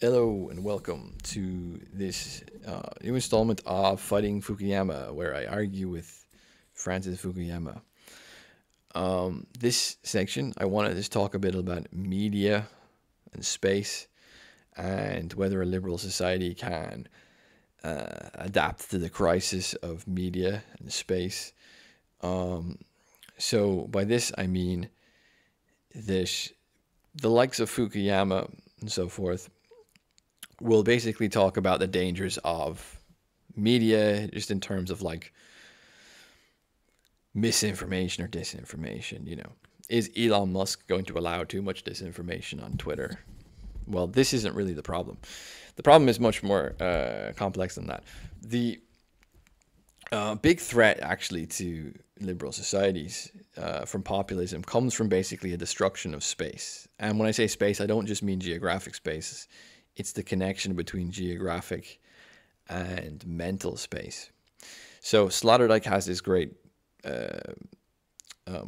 Hello and welcome to this new installment of Fighting Fukuyama, where I argue with Francis Fukuyama. This section, I want to just talk a bit about media and space and whether a liberal society can adapt to the crisis of media and space. So, by this, I mean that the likes of Fukuyama and so forth will basically talk about the dangers of media just in terms of like misinformation or disinformation. Is Elon Musk going to allow too much disinformation on Twitter? Well, this isn't really the problem. The problem is much more complex than that. The big threat actually to liberal societies from populism comes from basically a destruction of space. And when I say space, I don't just mean geographic space. It's the connection between geographic and mental space. So Sloterdijk has this great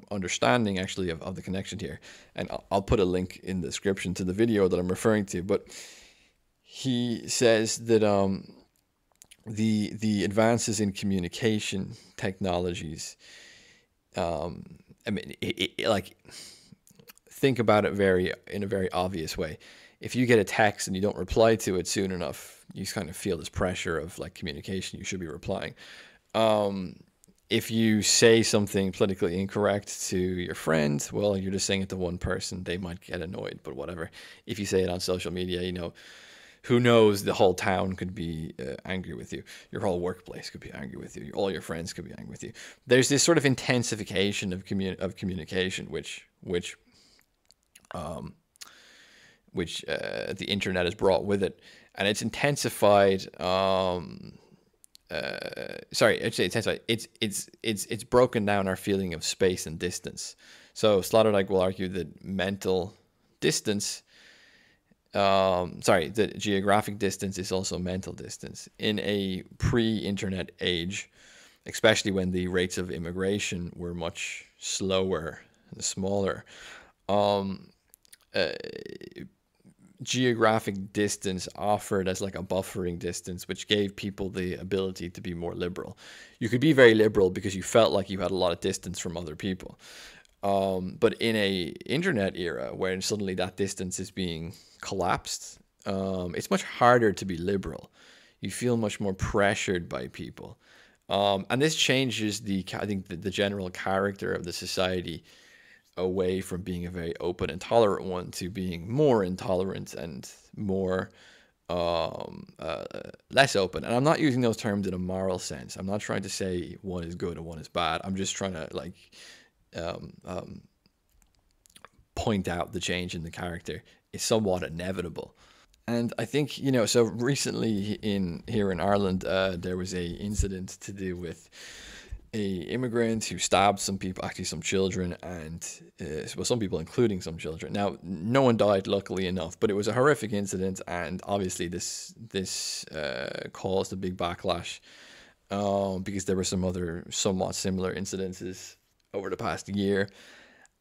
understanding actually of the connection here. And I'll put a link in the description to the video that I'm referring to. But he says that the advances in communication technologies, like think about it in a very obvious way. If you get a text and you don't reply to it soon enough, you kind of feel this pressure of like communication. You should be replying. If you say something politically incorrect to your friend, well, you're just saying it to one person. They might get annoyed, but whatever. If you say it on social media, who knows? The whole town could be angry with you. Your whole workplace could be angry with you. All your friends could be angry with you. There's this sort of intensification of communication, which the internet has brought with it, and it's intensified. Sorry, actually, intensified. It's broken down our feeling of space and distance. So Sloterdijk will argue that mental distance, the geographic distance is also mental distance in a pre-internet age, especially when the rates of immigration were much slower and smaller. Geographic distance offered as like a buffering distance, which gave people the ability to be more liberal. You could be very liberal because you felt like you had a lot of distance from other people. But in a internet era where suddenly that distance is being collapsed, it's much harder to be liberal. You feel much more pressured by people. And this changes I think the general character of the society away from being a very open and tolerant one to being more intolerant and more less open. And I'm not using those terms in a moral sense. I'm not trying to say one is good and one is bad. I'm just trying to point out the change in the character is somewhat inevitable. And I think, so recently here in Ireland, there was a incident to do with a immigrant who stabbed some people, actually some children, and some people, including some children. Now, no one died, luckily enough, but it was a horrific incident, and obviously this caused a big backlash because there were some other somewhat similar incidences over the past year,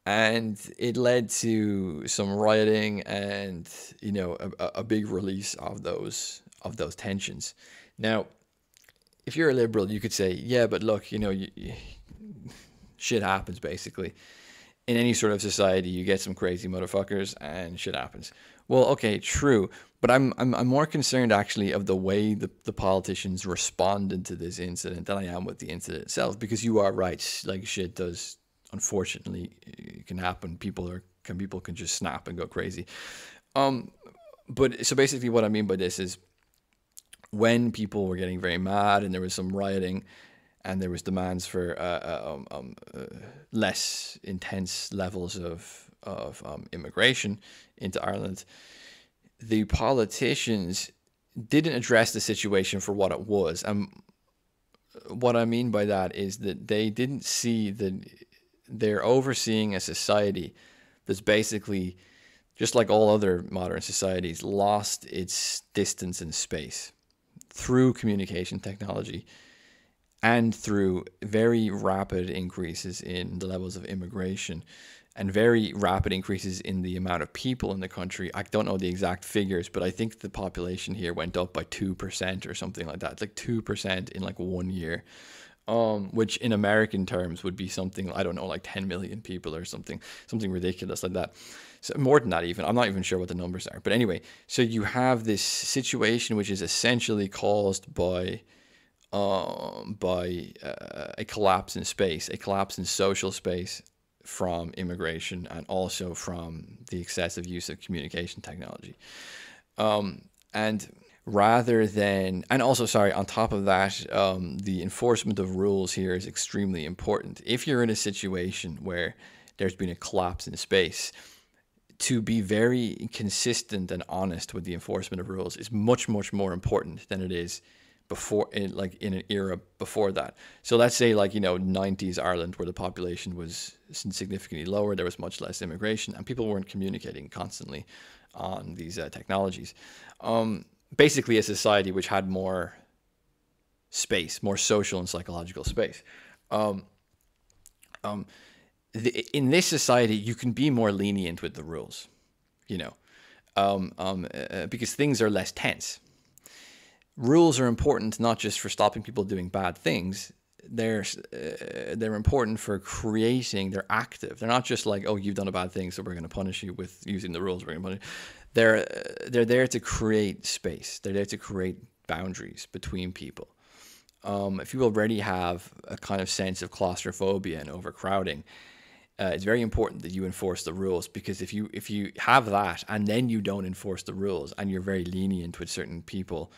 and it led to some rioting and a big release of those tensions. Now, if you're a liberal, you could say, yeah, but look, shit happens basically. In any sort of society, you get some crazy motherfuckers and shit happens. Well, okay, true, but I'm more concerned actually of the way the politicians responded to this incident than I am with the incident itself, because you are right, like shit does unfortunately can happen. People can just snap and go crazy. But so basically what I mean by this is, when people were getting very mad and there was some rioting and there was demands for less intense levels of immigration into Ireland, the politicians didn't address the situation for what it was. And what I mean by that is that they didn't see that they're overseeing a society that's basically, just like all other modern societies, lost its distance and space through communication technology and through very rapid increases in the levels of immigration and very rapid increases in the amount of people in the country. I don't know the exact figures, but I think the population here went up by 2% or something like that. It's like 2% in like 1 year, which in American terms would be something, I don't know, like 10 million people or something ridiculous like that. So more than that even. I'm not even sure what the numbers are. But anyway, so you have this situation which is essentially caused by a collapse in space, a collapse in social space, from immigration, and also from the excessive use of communication technology. And rather than, and also, sorry, on top of that, the enforcement of rules here is extremely important. If you're in a situation where there's been a collapse in space, to be very consistent and honest with the enforcement of rules is much, much more important than it is before, in an era before that. So let's say, like, 90s Ireland, where the population was significantly lower, there was much less immigration, and people weren't communicating constantly on these technologies. Basically a society which had more space, more social and psychological space. In this society, you can be more lenient with the rules, because things are less tense. Rules are important not just for stopping people doing bad things. They're important for creating. They're active. They're not just like, oh, you've done a bad thing, so we're going to punish you with using the rules. We're going to punish you. They're there to create space. They're there to create boundaries between people. If you already have a kind of sense of claustrophobia and overcrowding, it's very important that you enforce the rules, because if you have that and then you don't enforce the rules and you're very lenient with certain people,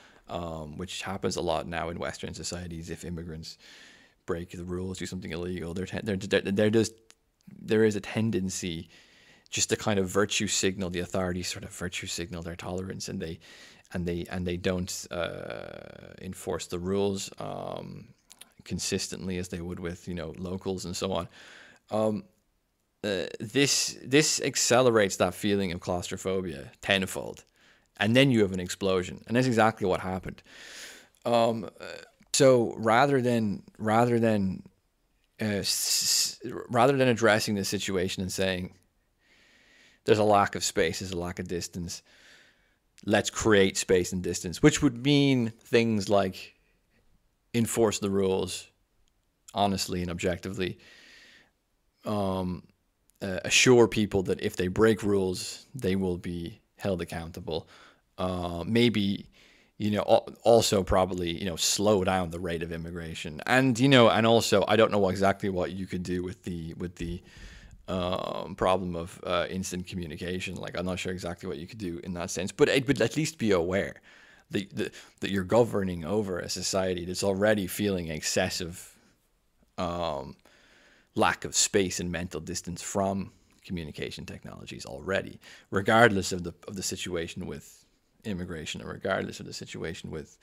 which happens a lot now in Western societies, if immigrants break the rules, do something illegal, there is a tendency just to kind of virtue signal. The authorities sort of virtue signal their tolerance, and they don't enforce the rules consistently as they would with locals and so on. This accelerates that feeling of claustrophobia tenfold, and then you have an explosion, and that's exactly what happened. So rather than addressing the situation and saying there's a lack of space, there's a lack of distance, let's create space and distance, which would mean things like enforce the rules honestly and objectively, assure people that if they break rules, they will be held accountable. Maybe, also probably, slow down the rate of immigration. And, and also, I don't know exactly what you could do with the problem of instant communication. Like, I'm not sure exactly what you could do in that sense, but it would at least be aware that you're governing over a society that's already feeling excessive lack of space and mental distance from communication technologies already, regardless of the situation with immigration, or regardless of the situation with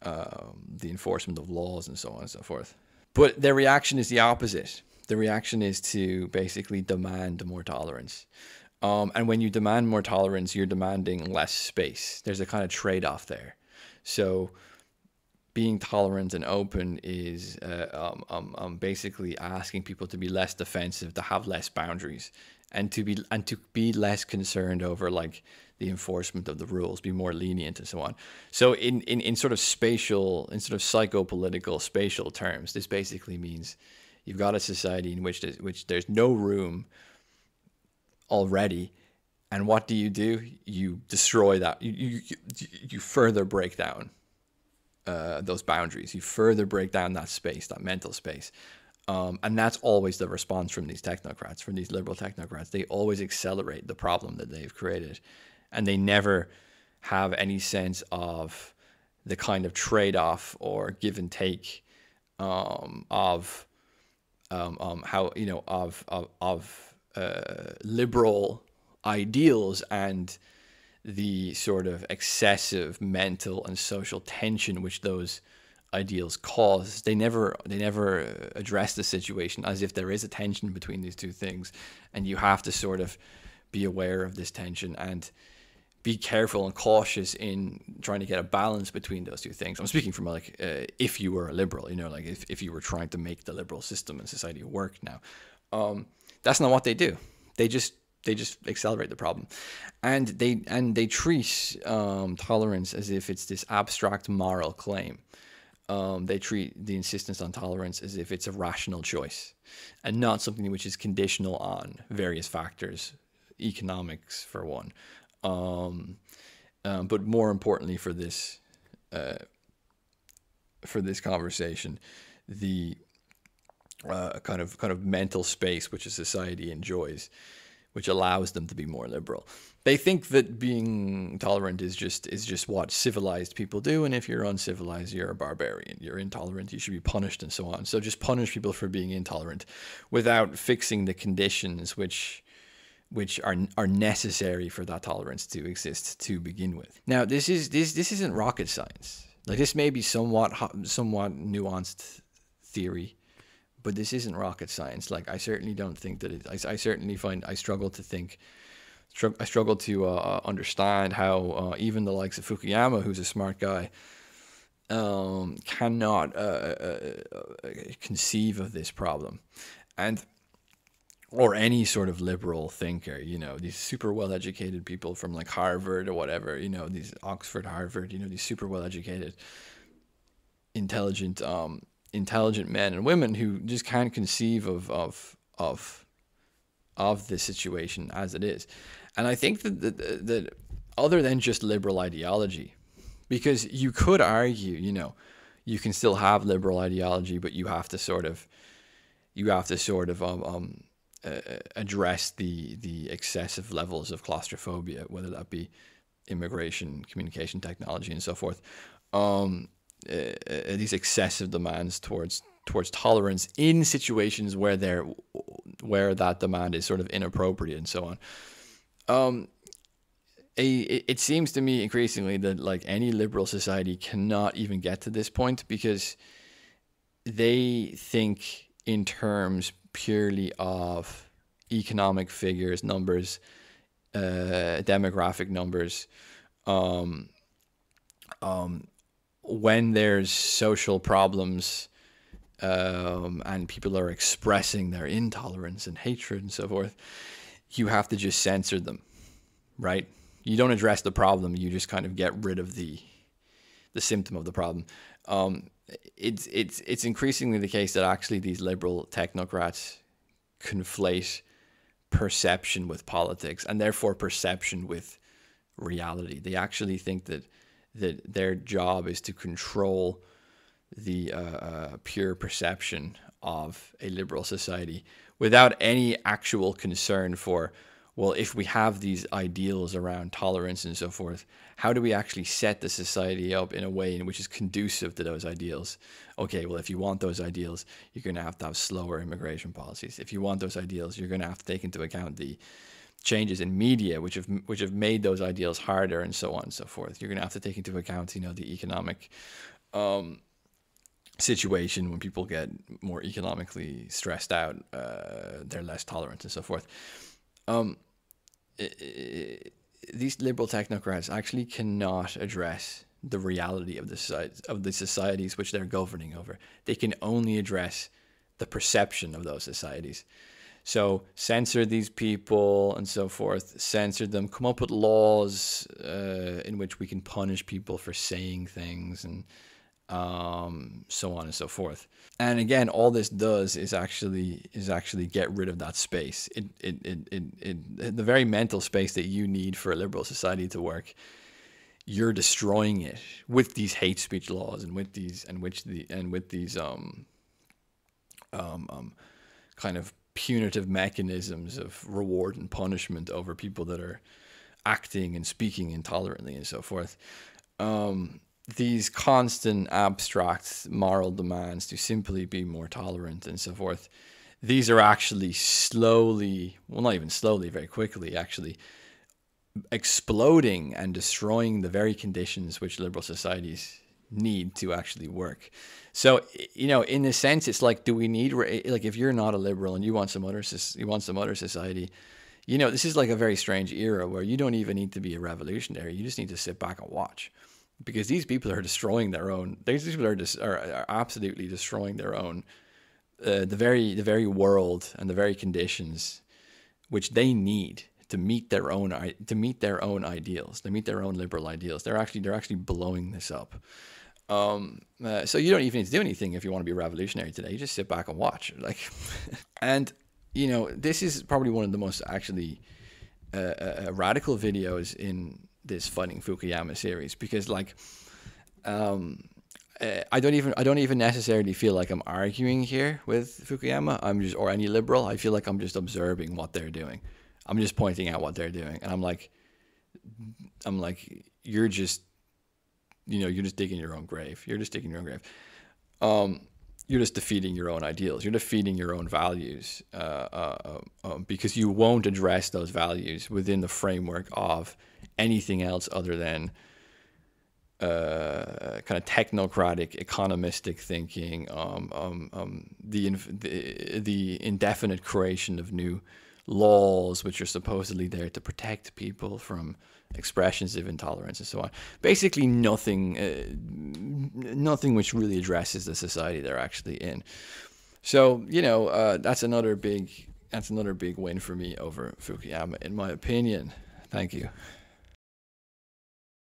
the enforcement of laws and so on and so forth. But their reaction is the opposite. The reaction is to basically demand more tolerance. And when you demand more tolerance, you're demanding less space. There's a kind of trade-off there. So being tolerant and open is basically asking people to be less defensive, to have less boundaries, and to be less concerned over like the enforcement of the rules, be more lenient and so on. So in sort of psychopolitical spatial terms, this basically means you've got a society in which there's no room already, and what do? You destroy that. You further break down those boundaries. You further break down that space, that mental space. And that's always the response from these technocrats, from these liberal technocrats. They always accelerate the problem that they've created, and they never have any sense of the kind of trade-off or give and take of liberal ideals and the sort of excessive mental and social tension which those ideals cause. They never address the situation as if there is a tension between these two things, and you have to sort of be aware of this tension and be careful and cautious in trying to get a balance between those two things. I'm speaking from like if you were a liberal, like if you were trying to make the liberal system and society work now. That's not what they do. They just accelerate the problem, and they treat tolerance as if it's this abstract moral claim. They treat the insistence on tolerance as if it's a rational choice, and not something which is conditional on various factors, economics for one. But more importantly for this conversation, the kind of mental space which a society enjoys, which allows them to be more liberal. They think that being tolerant is just what civilized people do, and if you're uncivilized, you're a barbarian, you're intolerant, you should be punished, and so on. So just punish people for being intolerant without fixing the conditions which are necessary for that tolerance to exist to begin with. Now, this isn't rocket science. Like, this may be somewhat nuanced theory, but this isn't rocket science. Like, I certainly don't think that I certainly find I struggle to understand how even the likes of Fukuyama, who's a smart guy, cannot conceive of this problem, or any sort of liberal thinker. These super well-educated people from like Harvard or whatever, these Oxford, Harvard, these super well-educated, intelligent men and women who just can't conceive of this situation as it is. And I think that other than just liberal ideology, because you could argue, you can still have liberal ideology, but you have to sort of address the excessive levels of claustrophobia, whether that be immigration, communication technology, and so forth. These excessive demands towards tolerance in situations where that demand is sort of inappropriate, and so on. It seems to me increasingly that like any liberal society cannot even get to this point, because they think in terms purely of economic figures, numbers, demographic numbers. When there's social problems, and people are expressing their intolerance and hatred and so forth, you have to just censor them, right? You don't address the problem, you just kind of get rid of the symptom of the problem. It's increasingly the case that actually these liberal technocrats conflate perception with politics, and therefore perception with reality. They actually think that their job is to control the pure perception of a liberal society without any actual concern for, well, if we have these ideals around tolerance and so forth, how do we actually set the society up in a way in which is conducive to those ideals? Okay, well, if you want those ideals, you're going to have slower immigration policies. If you want those ideals, you're going to have to take into account the changes in media which have made those ideals harder, and so on and so forth. You're going to have to take into account, the economic situation. When people get more economically stressed out, they're less tolerant and so forth. These liberal technocrats actually cannot address the reality of the societies which they're governing over. They can only address the perception of those societies. So censor these people and so forth, censor them, come up with laws in which we can punish people for saying things, and so on and so forth. And again, all this does is actually get rid of that space. The very mental space that you need for a liberal society to work, you're destroying it with these hate speech laws and with these kind of punitive mechanisms of reward and punishment over people that are acting and speaking intolerantly and so forth. These constant abstract moral demands to simply be more tolerant and so forth, these are actually slowly, well, not even slowly, very quickly, actually exploding and destroying the very conditions which liberal societies need to actually work. So, in a sense, it's like, do we need, like, if you're not a liberal and you want some other society, this is like a very strange era where you don't even need to be a revolutionary. You just need to sit back and watch, because these people are destroying their own. These people are absolutely destroying their own, the very world and the very conditions which they need to meet their own ideals, to meet their own liberal ideals. They're actually blowing this up. So you don't even need to do anything if you want to be revolutionary today. You just sit back and watch. Like, and this is probably one of the most actually radical videos in this Fighting Fukuyama series, because like, I don't even necessarily feel like I'm arguing here with Fukuyama. Or any liberal. I feel like I'm just observing what they're doing. I'm just pointing out what they're doing, and I'm like, you're just digging your own grave. You're just digging your own grave. You're just defeating your own ideals. You're defeating your own values, because you won't address those values within the framework of anything else other than kind of technocratic, economistic thinking, the indefinite creation of new laws, which are supposedly there to protect people from expressions of intolerance and so on. Basically, nothing which really addresses the society they're actually in. So that's another big win for me over Fukuyama, in my opinion. Thank you.